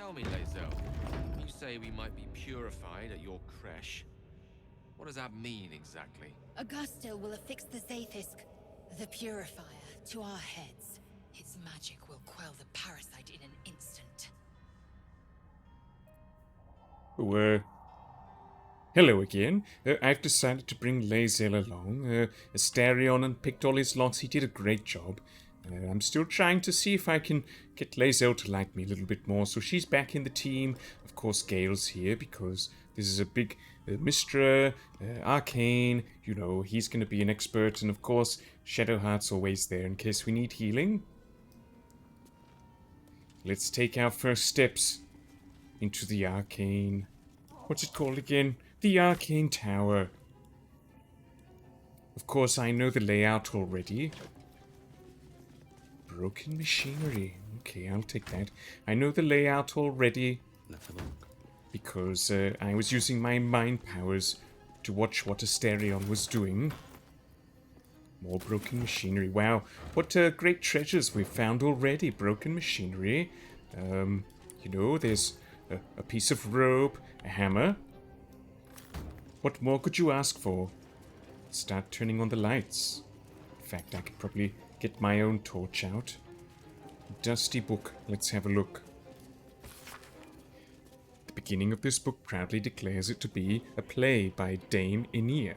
Tell me, Lae'zel, you say we might be purified at your creche. What does that mean exactly? Augustil will affix the Zaithisk, the purifier, to our heads. Its magic will quell the parasite in an instant. Hello again. I've decided to bring Lae'zel along. Astarion and picked all his lots. He did a great job. I'm still trying to see if I can get Lae'zel to like me a little bit more. So she's back in the team. Of course, Gale's here because this is a big Mystra, Arcane. You know, he's going to be an expert. And of course, Shadowheart's always there in case we need healing. Let's take our first steps into the Arcane. What's it called again? The Arcane Tower. Of course, I know the layout already. Broken machinery. Okay, I'll take that. I know the layout already. Let's have a look. Because I was using my mind powers to watch what Astarion was doing. More broken machinery. Wow, what great treasures we've found already. Broken machinery. You know, there's a piece of rope, a hammer. What more could you ask for? Start turning on the lights. In fact, I could probably get my own torch out. Dusty book. Let's have a look. The beginning of this book proudly declares it to be a play by Dame Aenir,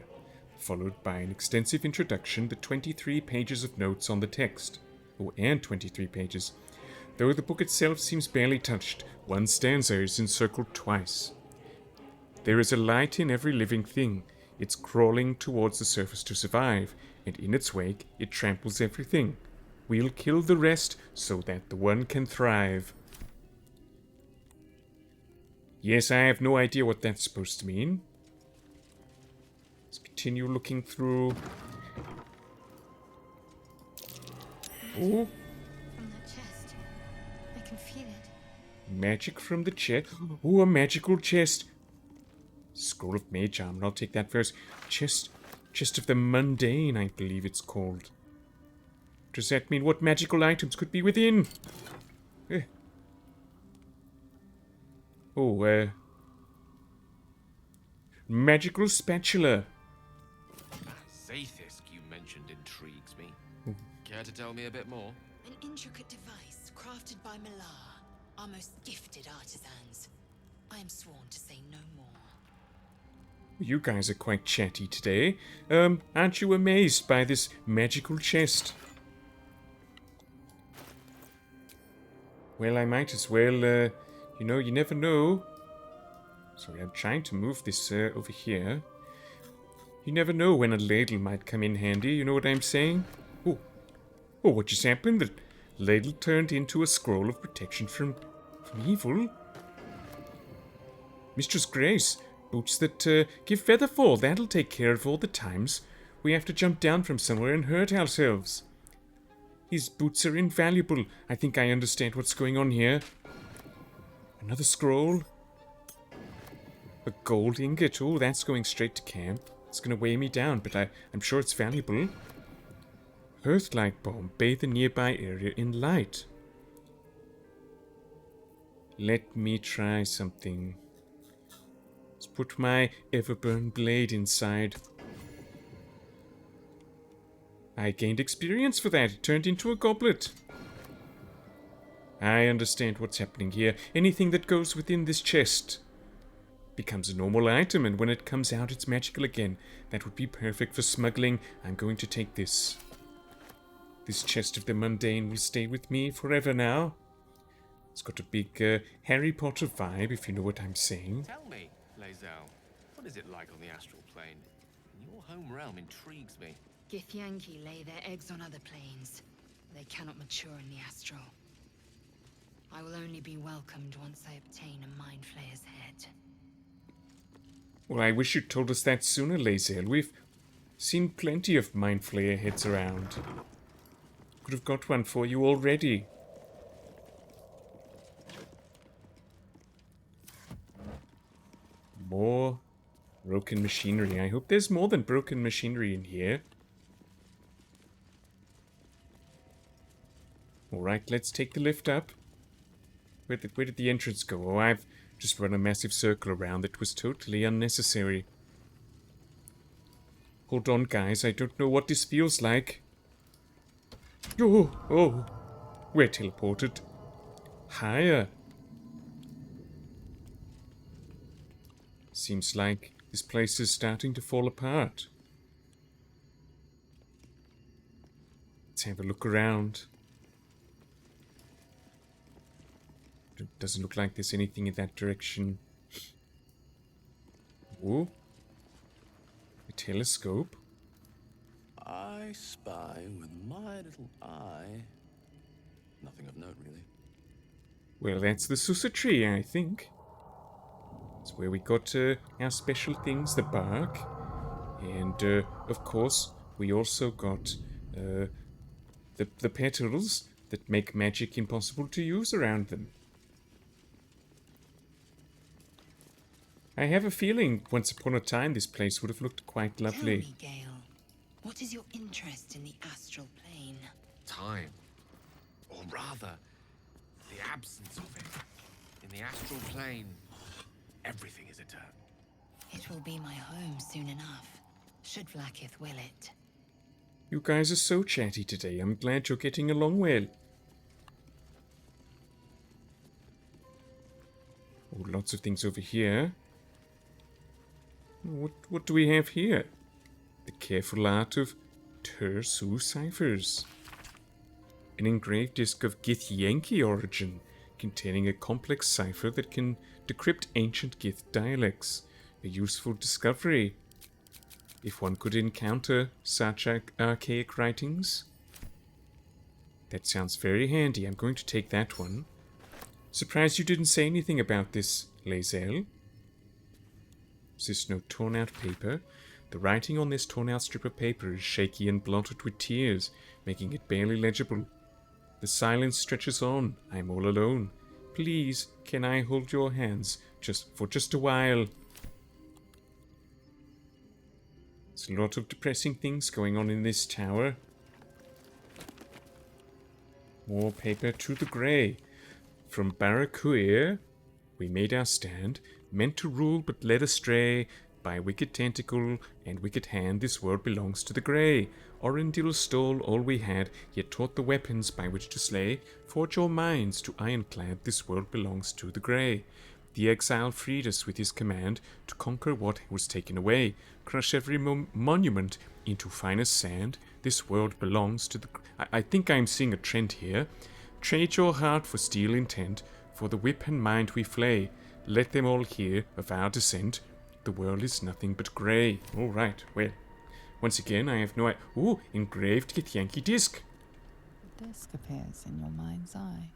followed by an extensive introduction, the 23 pages of notes on the text. Oh, and 23 pages. Though the book itself seems barely touched, one stanza is encircled twice. There is a light in every living thing. It's crawling towards the surface to survive, and in its wake, it tramples everything. We'll kill the rest so that the one can thrive. Yes, I have no idea what that's supposed to mean. Let's continue looking through. Oh. From the chest. I can feel it. Magic from the chest. Oh, a magical chest. Scroll of Mage Armor. I'll take that first. Chest of the Mundane, I believe it's called. Does that mean what magical items could be within? Oh, magical spatula. Zaithisk you mentioned intrigues me. Care to tell me a bit more? An intricate device crafted by Malar, our most gifted artisans. I am sworn to say no more. You guys are quite chatty today. Aren't you amazed by this magical chest? Well, I might as well, you know, you never know. Sorry, I'm trying to move this over here. You never know when a ladle might come in handy, you know what I'm saying? Oh, what just happened? The ladle turned into a scroll of protection from evil. Mistress Grace, boots that give featherfall. That'll take care of all the times we have to jump down from somewhere and hurt ourselves. These boots are invaluable. I think I understand what's going on here. Another scroll. A gold ingot. Oh, that's going straight to camp. It's going to weigh me down, but I'm sure it's valuable. Earthlight bomb. Bathe the nearby area in light. Let me try something. Let's put my Everburn blade inside. I gained experience for that. It turned into a goblet. I understand what's happening here. Anything that goes within this chest becomes a normal item, and when it comes out, it's magical again. That would be perfect for smuggling. I'm going to take this. This chest of the mundane will stay with me forever now. It's got a big Harry Potter vibe, if you know what I'm saying. Tell me, Lae'zel, what is it like on the astral plane? Your home realm intrigues me. Githyanki lay their eggs on other planes. They cannot mature in the astral. I will only be welcomed once I obtain a Mind Flayer's head. Well, I wish you'd told us that sooner, Lae'zel. We've seen plenty of Mind Flayer heads around. Could have got one for you already. More broken machinery. I hope there's more than broken machinery in here. Alright, let's take the lift up. Where did the entrance go? Oh, I've just run a massive circle around that was totally unnecessary. Hold on, guys. I don't know what this feels like. Oh. We're teleported. Higher. Seems like this place is starting to fall apart. Let's have a look around. It doesn't look like there's anything in that direction. Oh. A telescope. I spy with my little eye. Nothing of note, really. Well, that's the Susa tree, I think. It's where we got our special things, the bark. And, of course, we also got the petals that make magic impossible to use around them. I have a feeling once upon a time this place would have looked quite lovely. Tell me, Gale, what is your interest in the astral plane? Time. Or rather, the absence of it. In the astral plane, everything is eternal. It will be my home soon enough, should Vlaakith will it. You guys are so chatty today. I'm glad you're getting along well. Oh, lots of things over here. What do we have here? The careful art of Tersu ciphers. An engraved disc of Githyanki origin, containing a complex cipher that can decrypt ancient Gith dialects. A useful discovery, if one could encounter such archaic writings. That sounds very handy. I'm going to take that one. Surprised you didn't say anything about this, Lae'zel. Is this no torn-out paper? The writing on this torn-out strip of paper is shaky and blotted with tears, making it barely legible. The silence stretches on. I'm all alone. Please, can I hold your hands for just a while? There's a lot of depressing things going on in this tower. More paper to the grey. From Barracuir, we made our stand, meant to rule but led astray. By wicked tentacle and wicked hand, this world belongs to the grey. Orendil stole all we had, yet taught the weapons by which to slay. Forge your minds to ironclad, this world belongs to the grey. The exile freed us with his command to conquer what was taken away. Crush every monument into finest sand. This world belongs to the... I think I'm seeing a trend here. Trade your heart for steel intent. For the whip and mind we flay. Let them all hear of our descent. The world is nothing but grey. All right, well, once again, I have no idea. Ooh, engraved Githyanki disc. The disc appears in your mind's eye.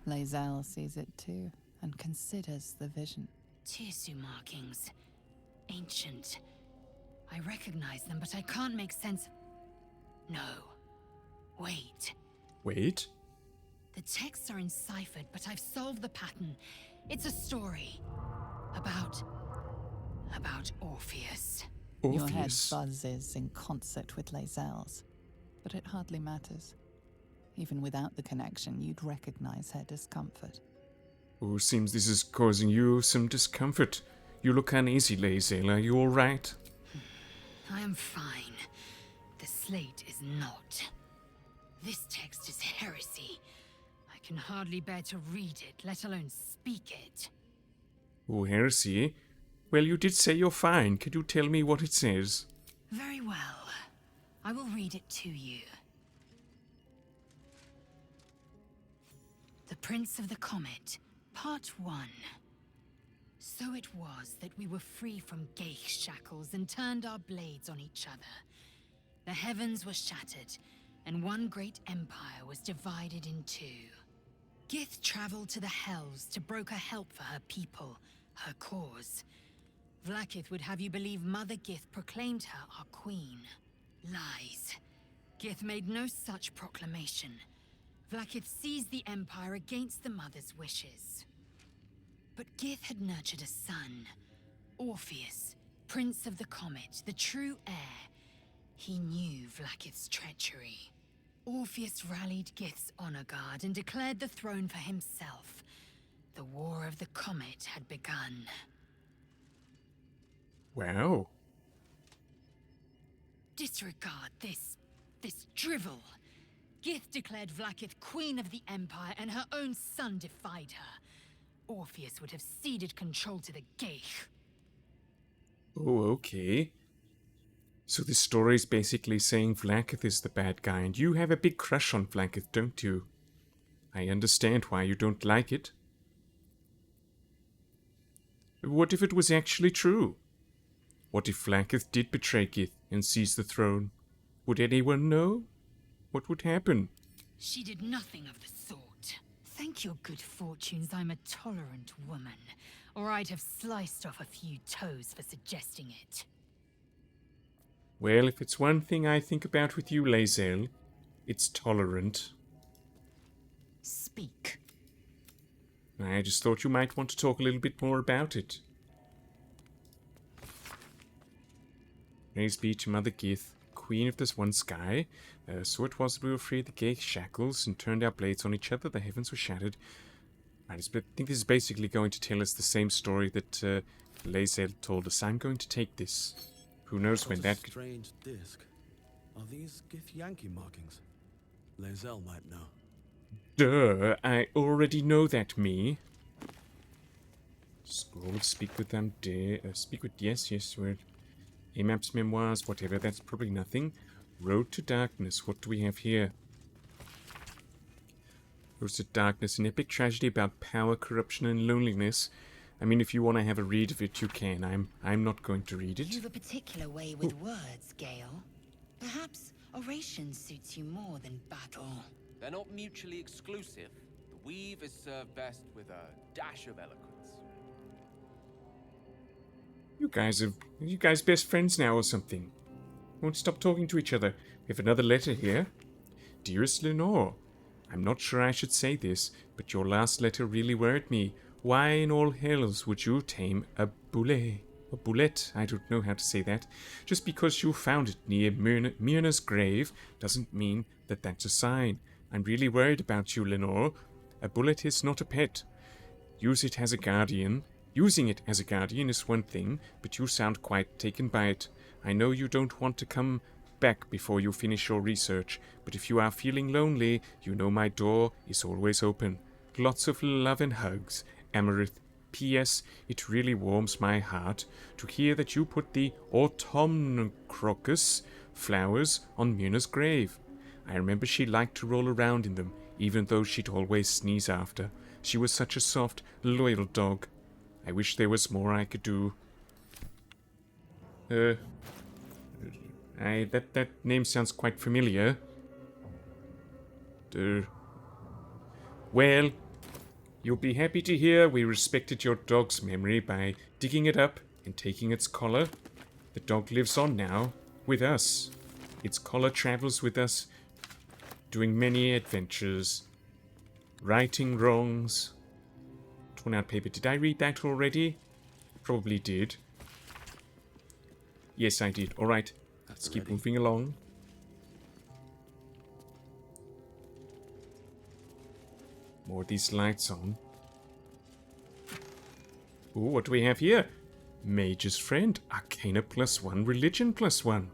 Lae'zel sees it too, and considers the vision. Tirsu markings. Ancient. I recognize them, but I can't make sense. No. Wait. Wait? The texts are enciphered, but I've solved the pattern. It's a story. About Orpheus. Your head Orpheus. buzzes in concert with Lae'zel's, but it hardly matters. Even without the connection, you'd recognize her discomfort. Oh, seems this is causing you some discomfort. You look uneasy, Lae'zel. Are you all right? I am fine. The slate is not. This text is heresy. I can hardly bear to read it, let alone speak it. Oh, heresy? Well, you did say you're fine. Could you tell me what it says? Very well. I will read it to you. The Prince of the Comet, Part 1. So it was that we were free from Geich shackles and turned our blades on each other. The heavens were shattered, and one great empire was divided in two. Gith traveled to the Hells to broker help for her people, her cause. Vlaakith would have you believe Mother Gith proclaimed her our queen. Lies. Gith made no such proclamation. Vlaakith seized the Empire against the Mother's wishes. But Gith had nurtured a son, Orpheus, Prince of the Comet, the true heir. He knew Vlaakith's treachery. Orpheus rallied Gith's honor guard and declared the throne for himself. The War of the Comet had begun. Wow. Disregard this drivel. Gith declared Vlaakith Queen of the Empire, and her own son defied her. Orpheus would have ceded control to the Geich. Oh, okay. So this story is basically saying Vlaakith is the bad guy, and you have a big crush on Vlaakith, don't you? I understand why you don't like it. What if it was actually true? What if Vlaakith did betray Gith and seize the throne? Would anyone know? What would happen? She did nothing of the sort. Thank your good fortunes I'm a tolerant woman, or I'd have sliced off a few toes for suggesting it. Well, if it's one thing I think about with you, Lae'zel, it's tolerant. Speak. I just thought you might want to talk a little bit more about it. Praise be to Mother Gith, Queen of this one sky. So it was that we were free of the Geich shackles and turned our blades on each other. The heavens were shattered. I think this is basically going to tell us the same story that Lae'zel told us. I'm going to take this. Who knows when that... strange disc. Are these Gith Yankee markings? Lae'zel might know. Duh, I already know that, me. Scroll of Speak with Speak with... Yes, word. Amaps Memoirs, whatever, that's probably nothing. Road to Darkness, what do we have here? Road to Darkness, an epic tragedy about power, corruption, and loneliness. I mean, if you want to have a read of it, you can. I'm not going to read it. You've a particular way with words, Gale. Perhaps oration suits you more than battle. They're not mutually exclusive. The weave is served best with a dash of eloquence. You guys best friends now or something? Won't stop talking to each other. We have another letter here. Dearest Lenore, I'm not sure I should say this, but your last letter really worried me. Why in all hells would you tame a boulet? A bullet? I don't know how to say that. Just because you found it near Myrna's grave doesn't mean that that's a sign. I'm really worried about you, Lenore. A bullet is not a pet. Use it as a guardian. Using it as a guardian is one thing, but you sound quite taken by it. I know you don't want to come back before you finish your research, but if you are feeling lonely, you know my door is always open. Lots of love and hugs, Amarith. P.S. It really warms my heart to hear that you put the autumn crocus flowers on Myrna's grave. I remember she liked to roll around in them, even though she'd always sneeze after. She was such a soft, loyal dog. I wish there was more I could do. That name sounds quite familiar. Well, you'll be happy to hear we respected your dog's memory by digging it up and taking its collar. The dog lives on now, with us. Its collar travels with us, doing many adventures, righting wrongs. Torn out paper. Did I read that already? Probably did. Yes, I did. Alright, let's keep moving along. More of these lights on. Ooh, what do we have here? Mage's Friend. Arcana +1, Religion +1.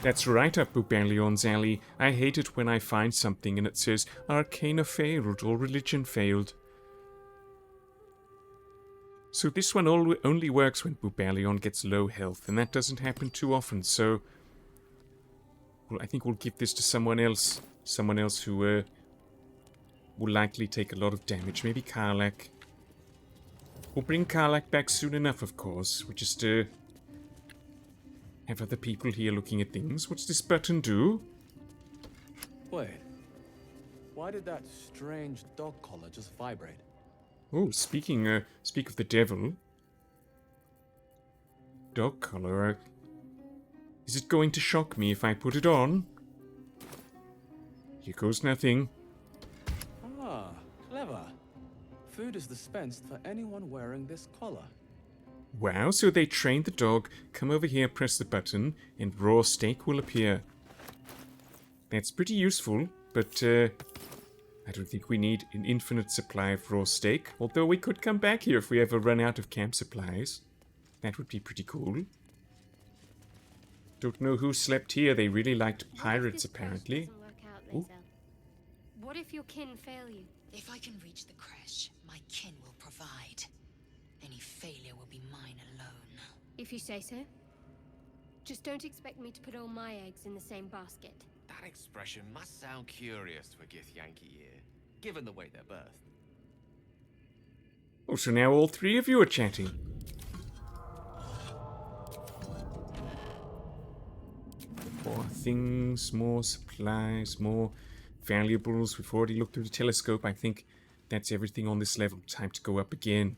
That's right up Bubalyon's alley. I hate it when I find something and it says Arcana failed or Religion failed. So this one only works when Bubalyon gets low health, and that doesn't happen too often, so... Well, I think we'll give this to someone else. Someone else who will likely take a lot of damage. Maybe Karlach. We'll bring Karlach back soon enough, of course. We just have other people here looking at things. What's this button do? Wait. Why did that strange dog collar just vibrate? Oh, speak of the devil. Dog collar. Is it going to shock me if I put it on? Here goes nothing. Ah, clever. Food is dispensed for anyone wearing this collar. Wow, so they trained the dog. Come over here, press the button, and raw steak will appear. That's pretty useful, but I don't think we need an infinite supply of raw steak, although we could come back here if we ever run out of camp supplies. That would be pretty cool. Don't know who slept here. They really liked pirates, apparently. Ooh. What if your kin fail you? If I can reach the creche, my kin will provide. Any failure will be mine alone. If you say so. Just don't expect me to put all my eggs in the same basket. That expression must sound curious to a Githyanki ear, given the way they're birthed. Oh, so now all three of you are chatting. More things, more supplies, more valuables. We've already looked through the telescope. I think that's everything on this level. Time to go up again.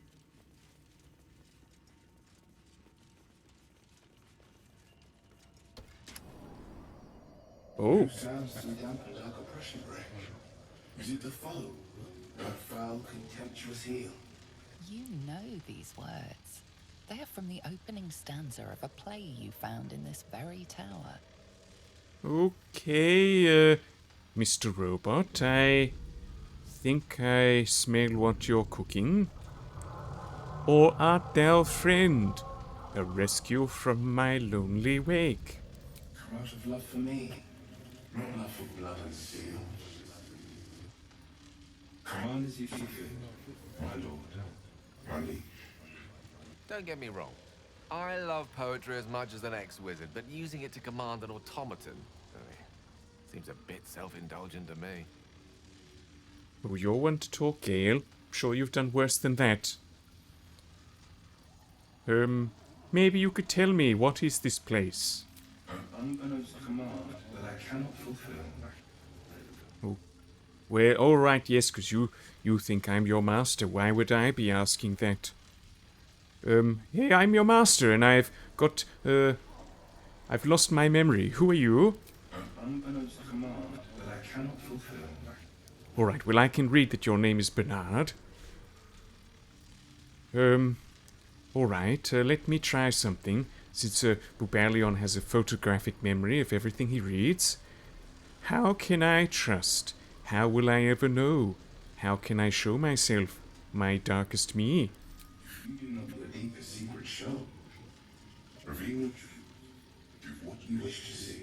Oh. Sounds to dampen dark oppression, Breck. Is it the foe? That foul, contemptuous heel? You know these words. They are from the opening stanza of a play you found in this very tower. Okay, Mr. Robot, I think I smell what you're cooking. Or art thou, friend, a rescue from my lonely wake? Out of love for me, not love for blood and steel. Command as you see fit, my lord, my liege. Don't get me wrong. I love poetry as much as an ex-wizard, but using it to command an automaton seems a bit self-indulgent to me. Oh, you're one to talk, Gale. I'm sure you've done worse than that. Maybe you could tell me, what is this place? An unbeknownst command that I cannot fulfill. Oh, well, all right, yes, because you think I'm your master. Why would I be asking that? Hey, I'm your master, and I've lost my memory. Who are you? An unbeknownst command that I cannot fulfill. All right, well, I can read that your name is Bernard. All right, let me try something, since Bubalyon has a photographic memory of everything he reads. How can I trust? How will I ever know? How can I show myself, my darkest me? If you do not believe the secret show, reveal the truth. Do what you wish to see.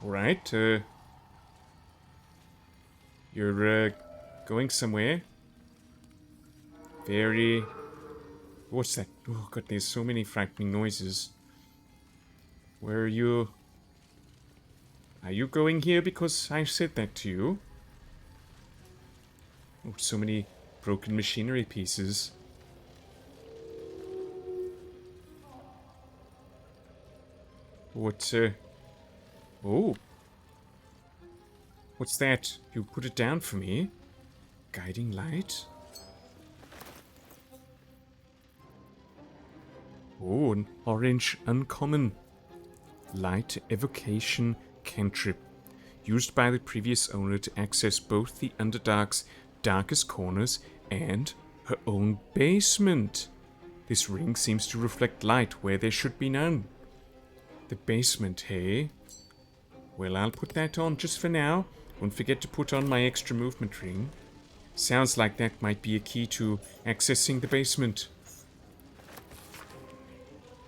All right, you're going somewhere. Very... What's that? Oh god, there's so many frightening noises. Where are you? Are you going here because I said that to you? Oh, so many broken machinery pieces. What, Oh. What's that? You put it down for me? Guiding light? Oh, an orange uncommon. Light evocation cantrip. Used by the previous owner to access both the Underdark's darkest corners and her own basement. This ring seems to reflect light where there should be none. The basement, hey? Well, I'll put that on just for now. Won't forget to put on my extra movement ring. Sounds like that might be a key to accessing the basement.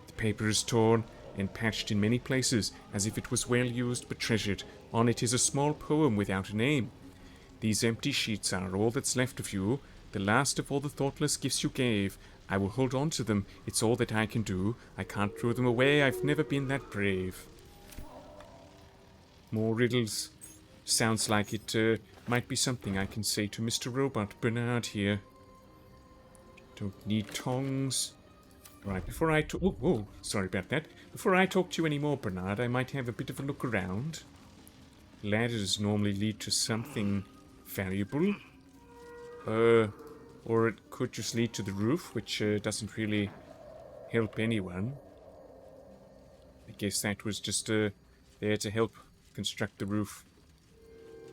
The paper is torn and patched in many places, as if it was well used but treasured. On it is a small poem without a name. These empty sheets are all that's left of you, the last of all the thoughtless gifts you gave. I will hold on to them. It's all that I can do. I can't throw them away. I've never been that brave. More riddles. Sounds like it might be something I can say to Mr. Robot Bernard here. Don't need tongs. Right, before I talk... Oh, sorry about that. Before I talk to you anymore, Bernard, I might have a bit of a look around. Ladders normally lead to something valuable. Or it could just lead to the roof, which doesn't really help anyone. I guess that was just there to help construct the roof.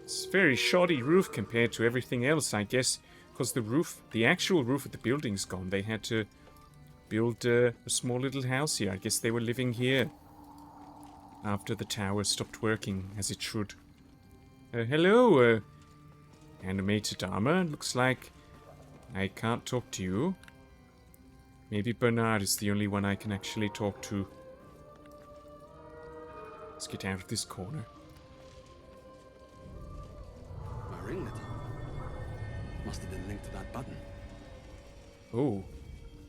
It's a very shoddy roof compared to everything else, I guess, because the actual roof of the building's gone. They had to build a small little house here. I guess they were living here. after the tower stopped working as it should. Hello, animated armor. Looks like I can't talk to you. Maybe Bernard is the only one I can actually talk to. Let's get out of this corner. My ringlet. Must have been linked to that button. Oh.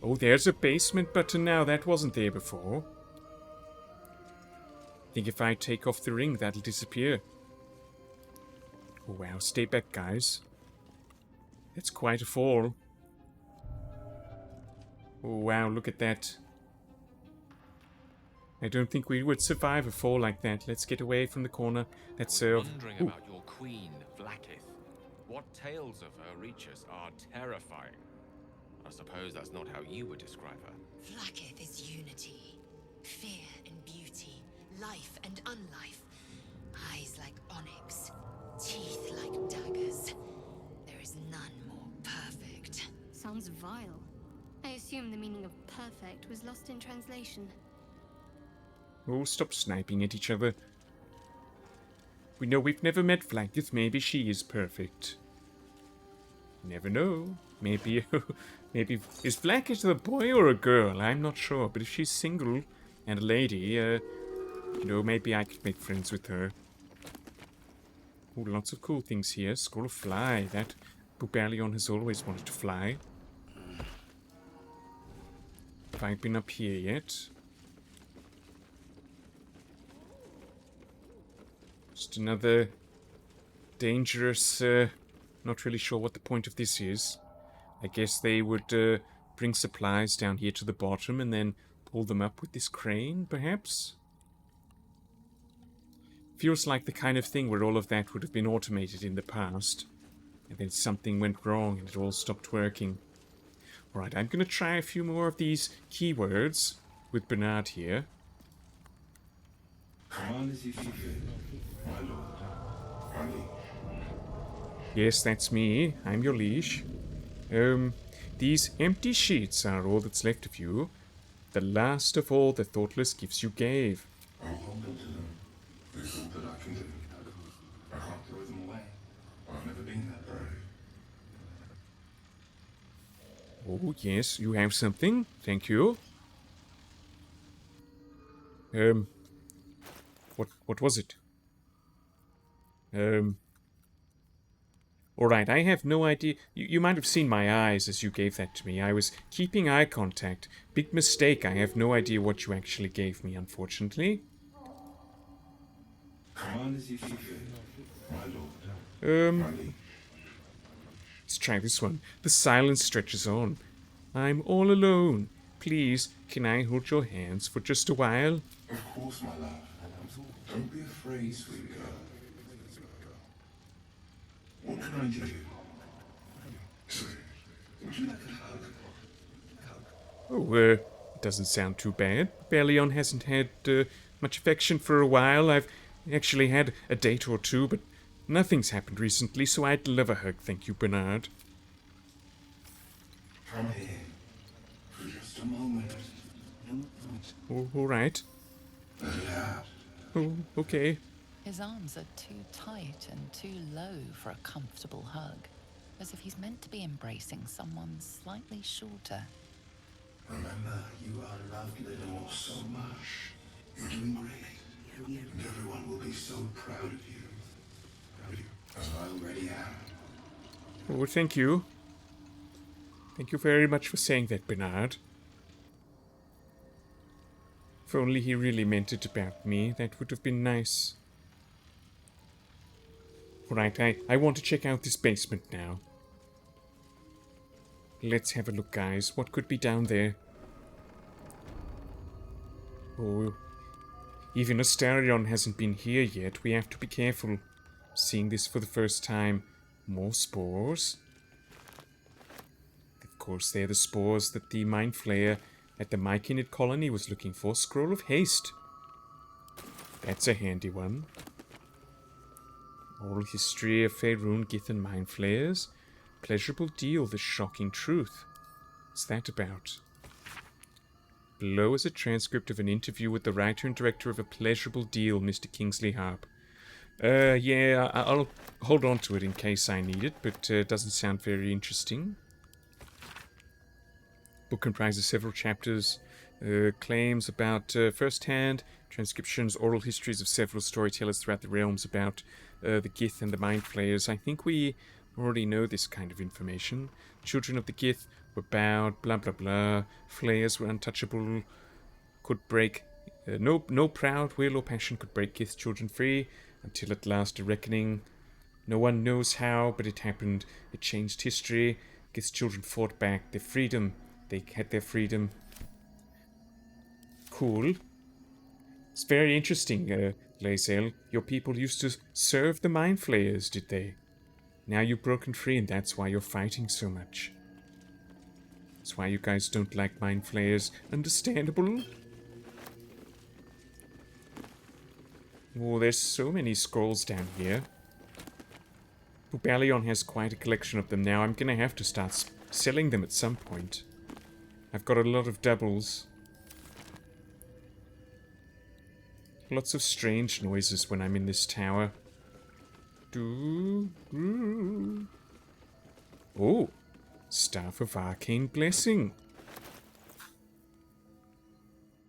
Oh, there's a basement button now. That wasn't there before. I think if I take off the ring, that'll disappear. Oh, wow. Stay back, guys. That's quite a fall. Oh, wow. Look at that. I don't think we would survive a fall like that. Let's get away from the corner. That's Wondering about your queen, Vlaakith. What tales of her reach us are terrifying. I suppose that's not how you would describe her. Vlaakith is unity, fear and beauty, life and unlife. Eyes like onyx, teeth like daggers. There is none more perfect. Sounds vile. I assume the meaning of perfect was lost in translation. Oh, stop sniping at each other. We know we've never met Vlaakith. Maybe she is perfect. Never know. Maybe, maybe is Vlaakith a boy or a girl? I'm not sure. But if she's single and a lady, you know, maybe I could make friends with her. Oh, lots of cool things here. Scroll of Fly. That Bubalyon has always wanted to fly. Have I been up here yet? Just another dangerous, not really sure what the point of this is. I guess they would bring supplies down here to the bottom and then pull them up with this crane, perhaps? Feels like the kind of thing where all of that would have been automated in the past. And then something went wrong and it all stopped working. Alright, I'm going to try a few more of these keywords with Bernard here. Command as you see fit, my lord. My liege. Yes, that's me. I'm your liege. These empty sheets are all that's left of you. The last of all the thoughtless gifts you gave. I'll hold on to them. There's all that I can do. I can't throw them away. I've never been that brave. Oh, yes, you have something. Thank you. What was it? Alright, I have no idea. You might have seen my eyes as you gave that to me. I was keeping eye contact. Big mistake. I have no idea what you actually gave me, unfortunately. Command as you see fit, my lord. My liege. Let's try this one. The silence stretches on. I'm all alone. Please, can I hold your hands for just a while? Of course, my love. Don't be afraid, sweet girl. What can I do? Sweet, would you like a hug? Oh, it doesn't sound too bad. Bubalyon hasn't had much affection for a while. I've actually had a date or two, but nothing's happened recently, so I'd love a hug, thank you, Bernard. Come here. For just a moment. Oh, all right. Let it out. Oh, okay. His arms are too tight and too low for a comfortable hug, as if he's meant to be embracing someone slightly shorter. Remember, you are loved, little, so much. You're doing great. And everyone will be so proud of you. As I already am. Oh, thank you. Thank you very much for saying that, Bernard. If only he really meant it about me, that would have been nice. Right, I want to check out this basement now. Let's have a look, guys. What could be down there? Oh, even Astarion hasn't been here yet. We have to be careful. Seeing this for the first time. More spores. Of course, they're the spores that the Mind Flayer at the Mykinid colony was looking for. Scroll of Haste. That's a handy one. Oral history of Faerun, Gith and Mind Flayers. Pleasurable deal, the shocking truth. What's that about? Below is a transcript of an interview with the writer and director of A Pleasurable Deal, Mr. Kingsley Harp. Yeah, I'll hold on to it in case I need it, but it doesn't sound very interesting. Book comprises several chapters, claims about first-hand, transcriptions, oral histories of several storytellers throughout the realms about the Gith and the Mind Flayers. I think we already know this kind of information. Children of the Gith were bowed, blah blah blah. Flayers were untouchable, could break... no proud will or passion could break Gith children free, until at last a reckoning. No one knows how, but it happened. It changed history. Gith children fought back their freedom. They had their freedom. Cool. It's very interesting, Lae'zel. Your people used to serve the Mind Flayers, did they? Now you've broken free and that's why you're fighting so much. That's why you guys don't like Mind Flayers. Understandable. Oh, there's so many scrolls down here. Bubalyon has quite a collection of them now. I'm gonna have to start selling them at some point. I've got a lot of doubles. Lots of strange noises when I'm in this tower. Oh, Staff of Arcane Blessing.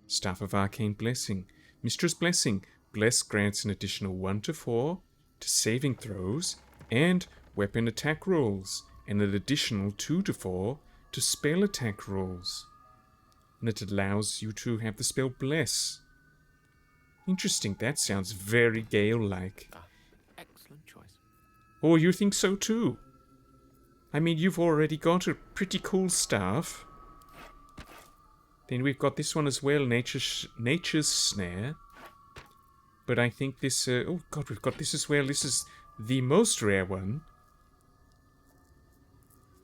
Staff of Arcane Blessing. Mistress Blessing. Bless grants an additional 1 to 4 to saving throws and weapon attack rolls, and an additional 2 to 4 to spell attack rolls. And it allows you to have the spell Bless. Interesting, that sounds very Gale-like. Excellent choice. Oh, you think so too? I mean, you've already got a pretty cool staff. Then we've got this one as well, Nature's Snare. But I think this... oh god, we've got this as well. This is the most rare one.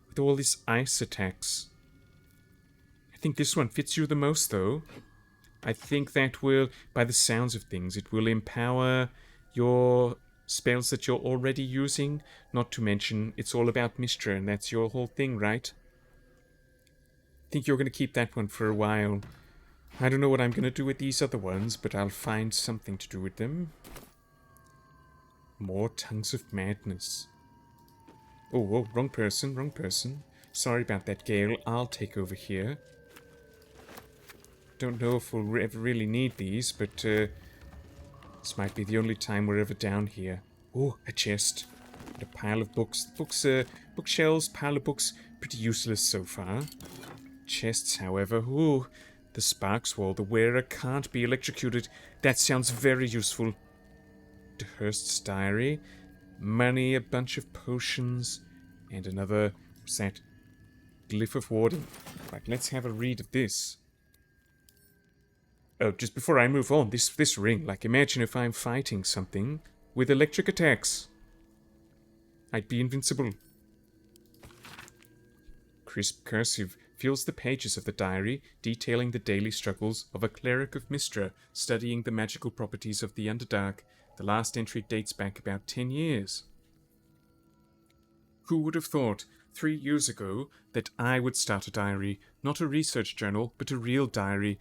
With all these ice attacks. I think this one fits you the most, though. I think that will, by the sounds of things, it will empower your spells that you're already using. Not to mention, it's all about Mistra, and that's your whole thing, right? I think you're going to keep that one for a while. I don't know what I'm going to do with these other ones, but I'll find something to do with them. More Tongues of Madness. Oh, wrong person, wrong person. Sorry about that, Gale. I'll take over here. Don't know if we'll ever really need these, but this might be the only time we're ever down here. Oh, a chest. And a pile of books. Bookshelves, pile of books. Pretty useless so far. Chests, however. Ooh, the sparks wall. The wearer can't be electrocuted. That sounds very useful. DeHurst's diary. Money, a bunch of potions. And another, what's that? Glyph of warding. Right, let's have a read of this. Oh, just before I move on, this ring, like imagine if I'm fighting something with electric attacks. I'd be invincible. Crisp cursive fills the pages of the diary, detailing the daily struggles of a cleric of Mistra studying the magical properties of the Underdark. The last entry dates back about 10 years. Who would have thought, 3 years ago, that I would start a diary, not a research journal, but a real diary?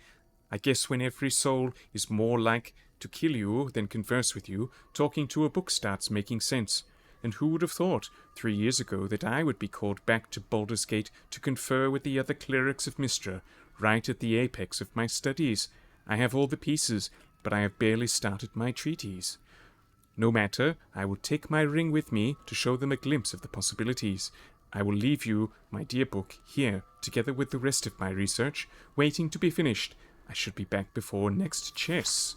I guess when every soul is more like to kill you than converse with you, talking to a book starts making sense. And who would have thought, 3 years ago, that I would be called back to Baldur's Gate to confer with the other clerics of Mistra, right at the apex of my studies? I have all the pieces, but I have barely started my treatise. No matter, I will take my ring with me to show them a glimpse of the possibilities. I will leave you, my dear book, here, together with the rest of my research, waiting to be finished. I should be back before next chess.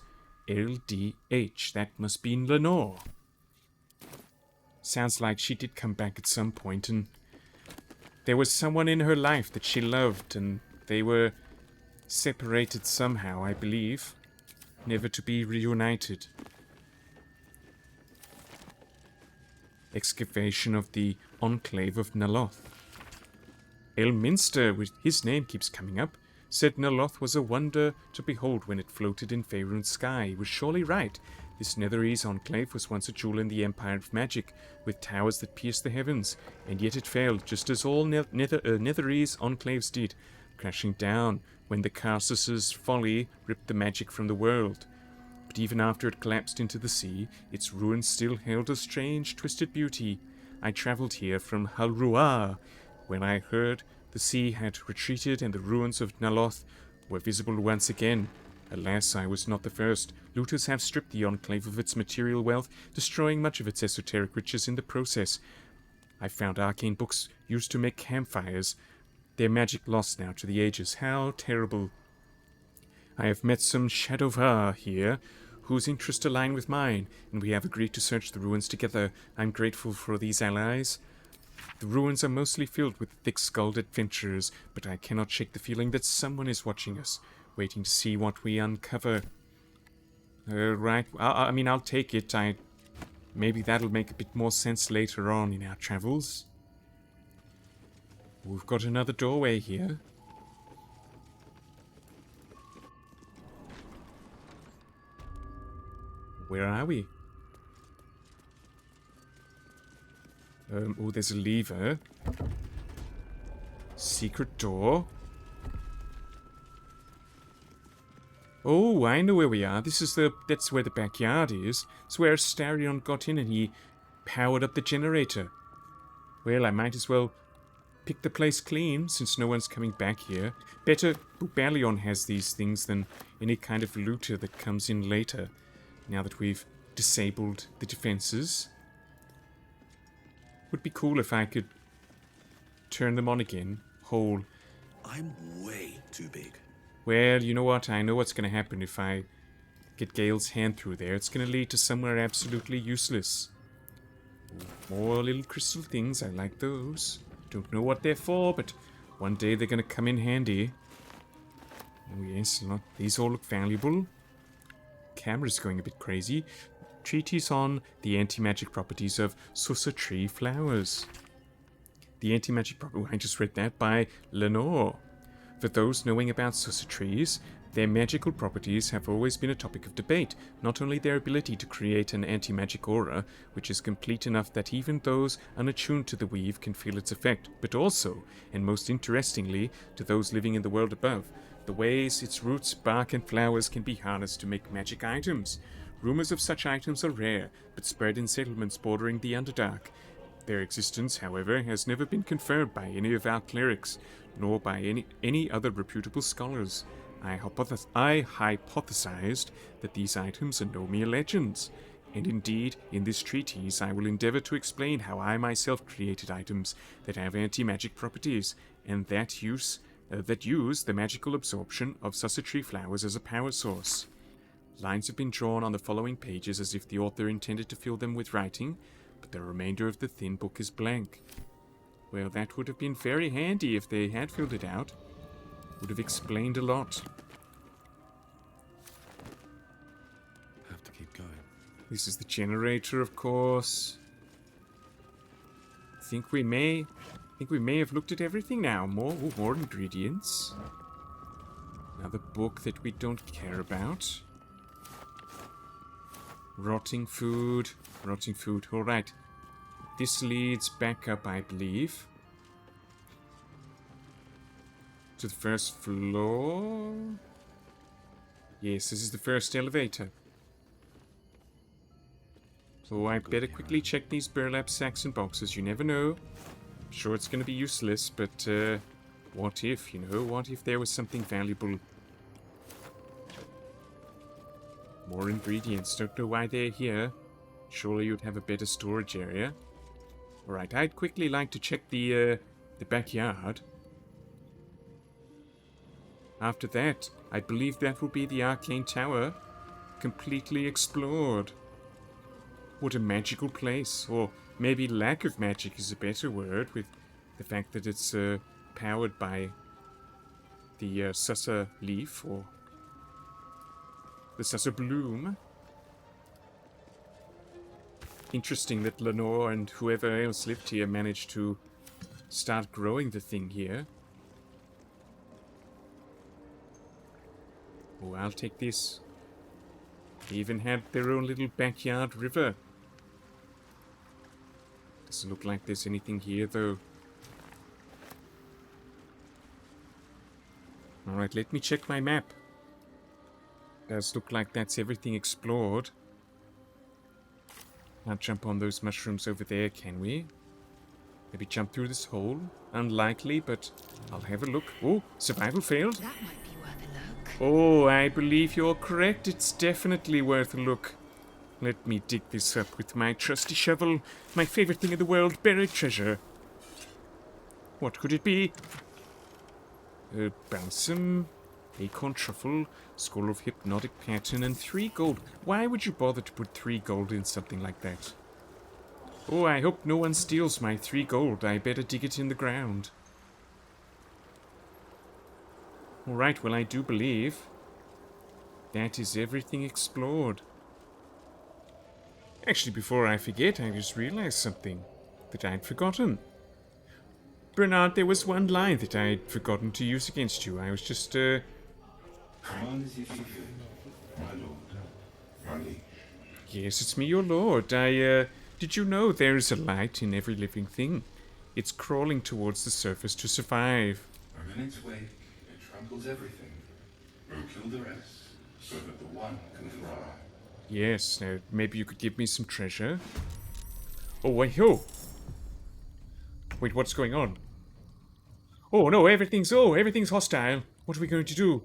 LDH, that must be in Lenore. Sounds like she did come back at some point, and there was someone in her life that she loved, and they were separated somehow, I believe, never to be reunited. Excavation of the Enclave of Naloth. Elminster, with his name keeps coming up, said Naloth was a wonder to behold when it floated in Faerun's sky. He was surely right. This Netherese enclave was once a jewel in the Empire of Magic, with towers that pierced the heavens, and yet it failed, just as all Netherese enclaves did. crashing down when the Carsus's folly ripped the magic from the world. But even after it collapsed into the sea, its ruins still held a strange, twisted beauty. I travelled here from Halruar, when I heard the sea had retreated and the ruins of Naloth were visible once again. Alas, I was not the first. Looters have stripped the Enclave of its material wealth, destroying much of its esoteric riches in the process. I found arcane books used to make campfires. Their magic lost now to the ages. How terrible. I have met some Shadowvar here, whose interests align with mine, and we have agreed to search the ruins together. I'm grateful for these allies. The ruins are mostly filled with thick-skulled adventurers, but I cannot shake the feeling that someone is watching us, waiting to see what we uncover. Right, I mean, I'll take it. Maybe that'll make a bit more sense later on in our travels. We've got another doorway here. Where are we? Oh, there's a lever. Secret door. Oh, I know where we are. That's where the backyard is. It's where Astarion got in and he powered up the generator. Well, I might as well pick the place clean since no one's coming back here. Better Bubalyon has these things than any kind of looter that comes in later, now that we've disabled the defenses. Would be cool if I could turn them on again, whole. I'm way too big. Well, you know what? I know what's going to happen if I get Gale's hand through there. It's going to lead to somewhere absolutely useless. More little crystal things. I like those. Don't know what they're for, but one day they're going to come in handy. Oh yes, these all look valuable. Camera's going a bit crazy. Treatise on the anti-magic properties of Susa tree flowers. The anti-magic property. I just read that by Lenore. For those knowing about Susa trees, their magical properties have always been a topic of debate, not only their ability to create an anti-magic aura, which is complete enough that even those unattuned to the weave can feel its effect, but also, and most interestingly, to those living in the world above, the ways its roots, bark, and flowers can be harnessed to make magic items. Rumors of such items are rare, but spread in settlements bordering the Underdark. Their existence, however, has never been confirmed by any of our clerics, nor by any other reputable scholars. I hypothesized that these items are no mere legends, and indeed, in this treatise I will endeavor to explain how I myself created items that have anti-magic properties, and that use the magical absorption of Susa tree flowers as a power source. Lines have been drawn on the following pages as if the author intended to fill them with writing, but the remainder of the thin book is blank. Well, that would have been very handy if they had filled it out. Would have explained a lot. Have to keep going. This is the generator, of course. I think we may have looked at everything now. More ingredients. Another book that we don't care about. Rotting food. Alright. This leads back up, I believe. To the first floor? Yes, this is the first elevator. So I better quickly check these burlap sacks and boxes. You never know. I'm sure it's going to be useless, but what if, what if there was something valuable? More ingredients. Don't know why they're here. Surely you'd have a better storage area. Alright, I'd quickly like to check the backyard. After that, I believe that will be the Arcane Tower, completely explored. What a magical place, or maybe lack of magic is a better word, with the fact that it's powered by the Susa leaf, or the Susa bloom. Interesting that Lenore and whoever else lived here managed to start growing the thing here. Oh, I'll take this. They even had their own little backyard river. Doesn't look like there's anything here, though. Alright, let me check my map. Does look like that's everything explored. Can't jump on those mushrooms over there, can we? Maybe jump through this hole? Unlikely, but I'll have a look. Oh, survival failed. That might be worth a look. Oh, I believe you're correct. It's definitely worth a look. Let me dig this up with my trusty shovel. My favorite thing in the world, buried treasure. What could it be? Balsam, acorn truffle, scroll of hypnotic pattern, and 3 gold. Why would you bother to put 3 gold in something like that? Oh, I hope no one steals my 3 gold. I better dig it in the ground. Alright, well, I do believe that is everything explored. Actually, before I forget, I just realized something that I'd forgotten. Bernard, there was one line that I'd forgotten to use against you. I was just, Come on as if you could, my lord, my liege. Yes, it's me, your lord. Did you know there is a light in every living thing? It's crawling towards the surface to survive. And in its wake, it tramples everything. Will kill the rest, so that the one can thrive. Yes, maybe you could give me some treasure. Oh, wait, oh! Wait, what's going on? Oh, no, everything's hostile. What are we going to do?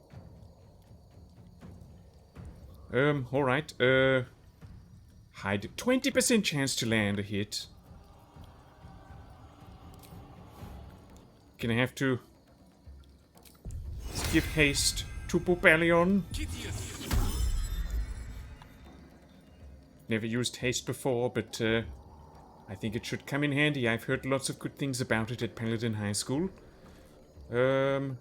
Alright, hide. 20% chance to land a hit. Gonna have to give haste to Bubalyon. Never used haste before, but I think it should come in handy. I've heard lots of good things about it at Paladin High School. God,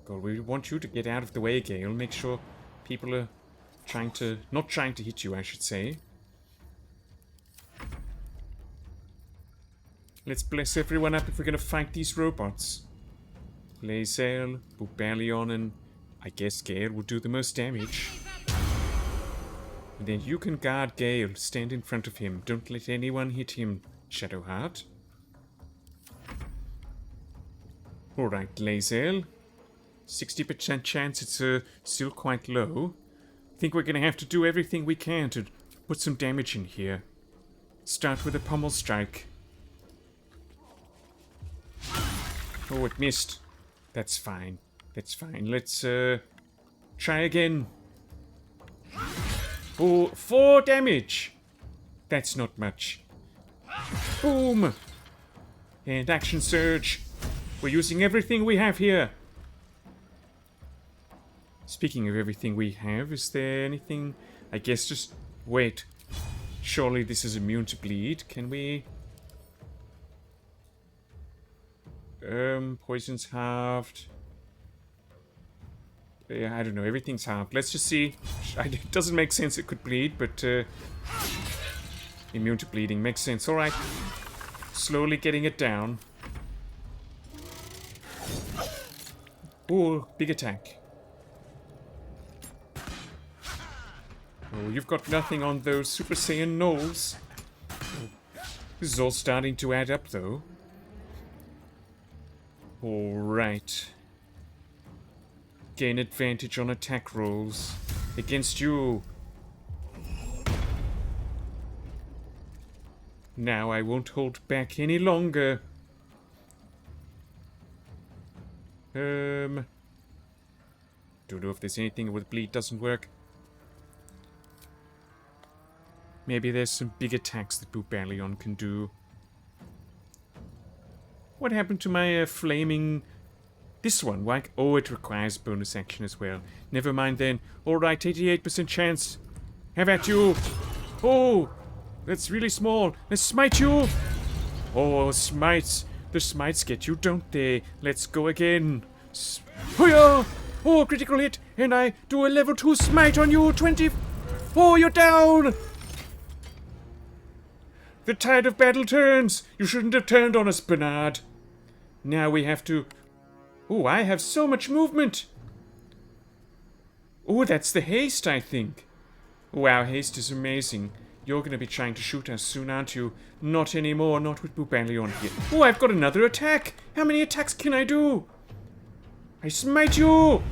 we want you to get out of the way, Gale. Make sure people are not trying to hit you, I should say. Let's bless everyone up if we're gonna fight these robots. Lae'zel, Bubalyon, and I guess Gale will do the most damage. And then you can guard Gale. Stand in front of him. Don't let anyone hit him, Shadowheart. Alright, Lae'zel. 60% chance. It's still quite low. I think we're gonna have to do everything we can to put some damage in here. Start with a pommel strike. Oh, it missed. That's fine. That's fine. Let's try again. Oh, 4 damage. That's not much. Boom. And action surge. We're using everything we have here. Speaking of everything we have, is there anything? I guess just wait. Surely this is immune to bleed. Can we? Poison's halved. Yeah, I don't know. Everything's halved. Let's just see. It doesn't make sense it could bleed, but immune to bleeding makes sense. Alright. Slowly getting it down. Ooh, big attack. Oh, you've got nothing on those Super Saiyan gnolls. This is all starting to add up, though. Alright. Gain advantage on attack rolls. Against you. Now I won't hold back any longer. Don't know if there's anything with bleed doesn't work. Maybe there's some big attacks that Bubalyon can do. What happened to my flaming... This one? Why? Oh, it requires bonus action as well. Never mind then. Alright, 88% chance. Have at you. Oh, that's really small. Let's smite you. Oh, smites. The smites get you, don't they? Let's go again. Oh, critical hit. And I do a level 2 smite on you. 20. Oh, you're down. The tide of battle turns. You shouldn't have turned on us, Bernard. Now we have to... Oh, I have so much movement. Oh, that's the haste, I think. Wow, haste is amazing. You're going to be trying to shoot us soon, aren't you? Not anymore, not with Bubalyon here. Oh, I've got another attack. How many attacks can I do? I smite you.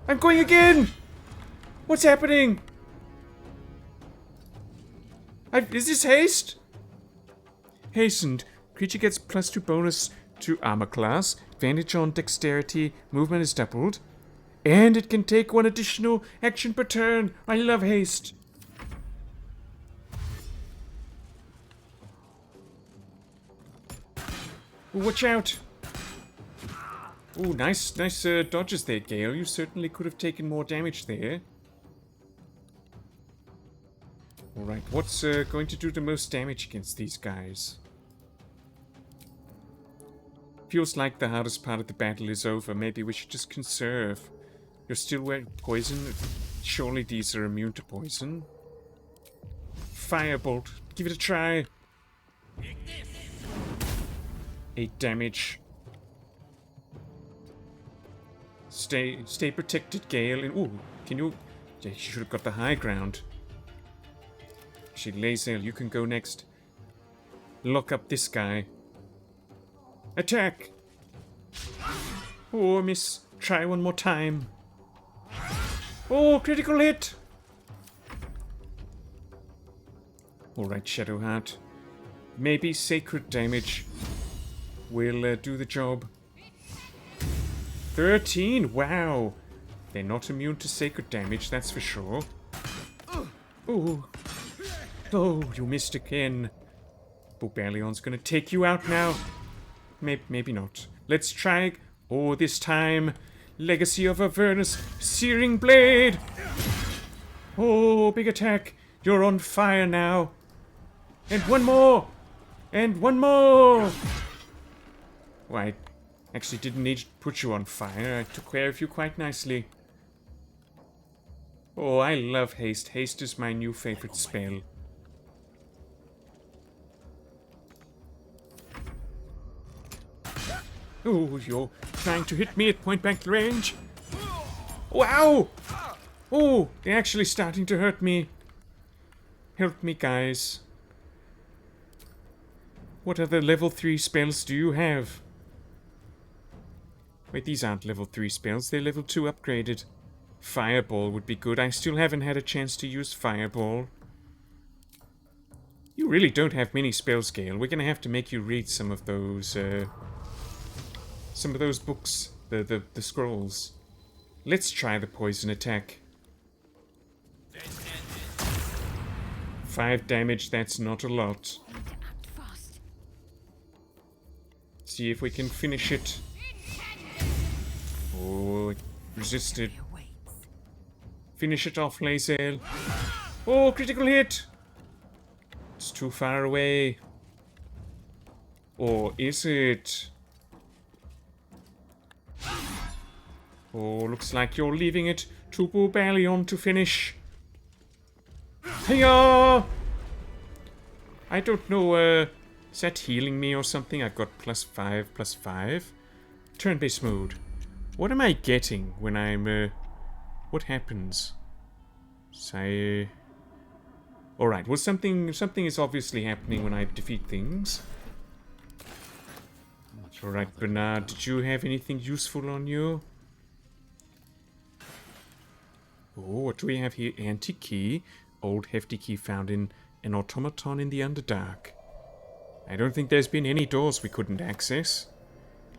I'm going again! What's happening? Is this haste? Hastened. Creature gets +2 bonus to armor class. Advantage on dexterity. Movement is doubled. And it can take 1 additional action per turn. I love haste. Ooh, watch out. Ooh, nice dodges there, Gale. You certainly could have taken more damage there. Alright, what's going to do the most damage against these guys? Feels like the hardest part of the battle is over. Maybe we should just conserve. You're still wearing poison? Surely these are immune to poison. Firebolt. Give it a try. 8 damage. Stay protected, Gale. And, ooh, can you... Yeah, you should have got the high ground. Actually, Lae'zel, you can go next. Lock up this guy. Attack! Oh, miss. Try one more time. Oh, critical hit! Alright, Shadowheart. Maybe sacred damage will do the job. 13! Wow! They're not immune to sacred damage, that's for sure. Oh! Oh, you missed again. Bubalyon's gonna take you out now. Maybe not. Let's try. Oh, this time. Legacy of Avernus. Searing Blade. Oh, big attack. You're on fire now. And one more. And one more. Oh, I actually didn't need to put you on fire. I took care of you quite nicely. Oh, I love haste. Haste is my new favorite spell. Oh, you're trying to hit me at point-blank range? Wow! Oh, they're actually starting to hurt me. Help me, guys. What other level 3 spells do you have? Wait, these aren't level 3 spells. They're level 2 upgraded. Fireball would be good. I still haven't had a chance to use Fireball. You really don't have many spells, Gale. We're gonna have to make you read some of those books, the scrolls. Let's try the poison attack. 5 damage, that's not a lot. See if we can finish it. Oh, it resisted. Finish it off, Lae'zel. Oh, critical hit! It's too far away. Or is it? Oh, looks like you're leaving it to Bubalyon to finish. Hiya! I don't know, is that healing me or something? I've got +5/+5. Turn-based mode. What am I getting when I'm, what happens? Say... Alright, well something is obviously happening when I defeat things. Alright, Bernard, did you have anything useful on you? Oh, what do we have here? Antique key. Old hefty key found in an automaton in the Underdark. I don't think there's been any doors we couldn't access.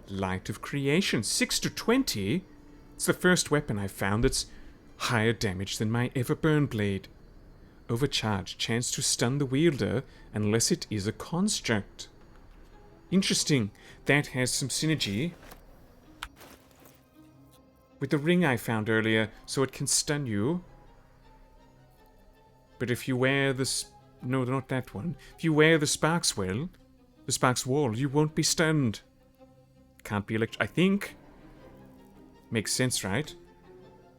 Light of Creation. 6/20? It's the first weapon I've found that's higher damage than my Everburn blade. Overcharged. Chance to stun the wielder unless it is a construct. Interesting. That has some synergy with the ring I found earlier, so it can stun you. But if you wear the... No, not that one. If you wear the Sparks Wall, you won't be stunned. Can't be I think. Makes sense, right?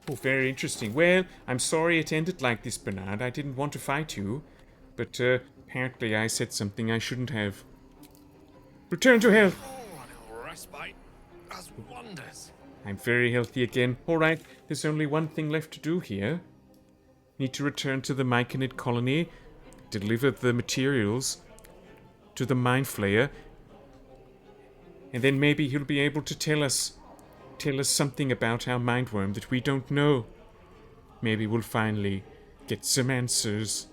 Oh, very interesting. Well, I'm sorry it ended like this, Bernard. I didn't want to fight you. But, apparently I said something I shouldn't have. Return to health! Oh, a respite does wonders. I'm very healthy again. Alright, there's only one thing left to do here. Need to return to the Myconid colony, deliver the materials to the Mind Flayer, and then maybe he'll be able to tell us tell us something about our mindworm that we don't know. Maybe we'll finally get some answers.